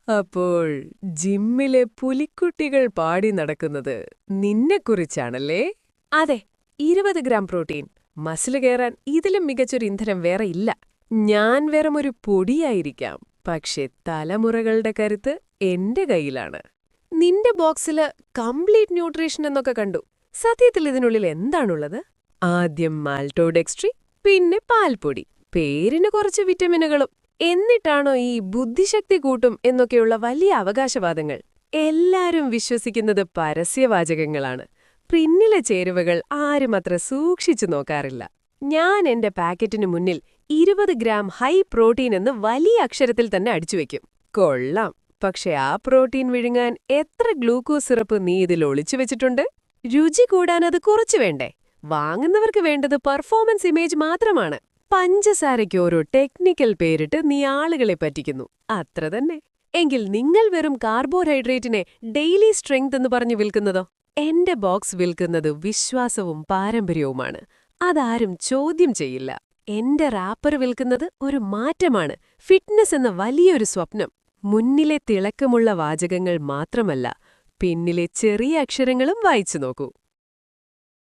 അപ്പോൾ ജിമ്മിലെ പുലിക്കുട്ടികൾ പാടി നടക്കുന്നത് നിന്നെക്കുറിച്ചാണല്ലേ? അതെ, 20 ഗ്രാം പ്രോട്ടീൻ. മസില് കയറാൻ ഇതിലും മികച്ചൊരു ഇന്ധനം വേറെ ഇല്ല. ഞാൻ വെറുമൊരു പൊടിയായിരിക്കാം, പക്ഷെ തലമുറകളുടെ കരുത്ത് എന്റെ കയ്യിലാണ്. നിന്റെ ബോക്സില് കംപ്ലീറ്റ് ന്യൂട്രീഷൻ എന്നൊക്കെ കണ്ടു. സത്യത്തിൽ ഇതിനുള്ളിൽ എന്താണുള്ളത്? ആദ്യം മാൽട്ടോഡെക്സ്ട്രി, പിന്നെ പാൽപ്പൊടി, പേരിന് കുറച്ച് വിറ്റമിനുകളും. എന്നിട്ടാണോ ഈ ബുദ്ധിശക്തി കൂട്ടും എന്നൊക്കെയുള്ള വലിയ അവകാശവാദങ്ങൾ? എല്ലാരും വിശ്വസിക്കുന്നത് പരസ്യവാചകങ്ങളാണ്. പിന്നിലെ ചേരുവകൾ ആരും അത്ര സൂക്ഷിച്ചു നോക്കാറില്ല. ഞാൻ എന്റെ പാക്കറ്റിനു മുന്നിൽ 20 ഗ്രാം ഹൈ പ്രോട്ടീൻ എന്ന് വലിയ അക്ഷരത്തിൽ തന്നെ അടിച്ചുവെക്കും. കൊള്ളാം, പക്ഷെ ആ പ്രോട്ടീൻ വിഴുങ്ങാൻ എത്ര ഗ്ലൂക്കോസ് സിറപ്പ് നീ ഇതിൽ ഒളിച്ചു വെച്ചിട്ടുണ്ട്? രുചി കൂടാൻ അത് കുറച്ചു വേണ്ടേ? വാങ്ങുന്നവർക്ക് വേണ്ടത് പെർഫോമൻസ് ഇമേജ് മാത്രമാണ്. പഞ്ചസാരയ്ക്ക് ഓരോ ടെക്നിക്കൽ പേരിട്ട് നീ ആളുകളെ പറ്റിക്കുന്നു, അത്ര തന്നെ. എങ്കിൽ നിങ്ങൾ വെറും കാർബോഹൈഡ്രേറ്റിനെ ഡെയിലി സ്ട്രെങ്ത് എന്ന് പറഞ്ഞു വിൽക്കുന്നതോ? എന്റെ ബോക്സ് വിൽക്കുന്നത് വിശ്വാസവും പാരമ്പര്യവുമാണ്. അതാരും ചോദ്യം ചെയ്യില്ല. എന്റെ റാപ്പർ വിൽക്കുന്നത് ഒരു മാറ്റമാണ്, ഫിറ്റ്നസ് എന്ന വലിയൊരു സ്വപ്നം. മുന്നിലെ തിളക്കമുള്ള വാചകങ്ങൾ മാത്രമല്ല, പിന്നിലെ ചെറിയ അക്ഷരങ്ങളും വായിച്ചു നോക്കൂ.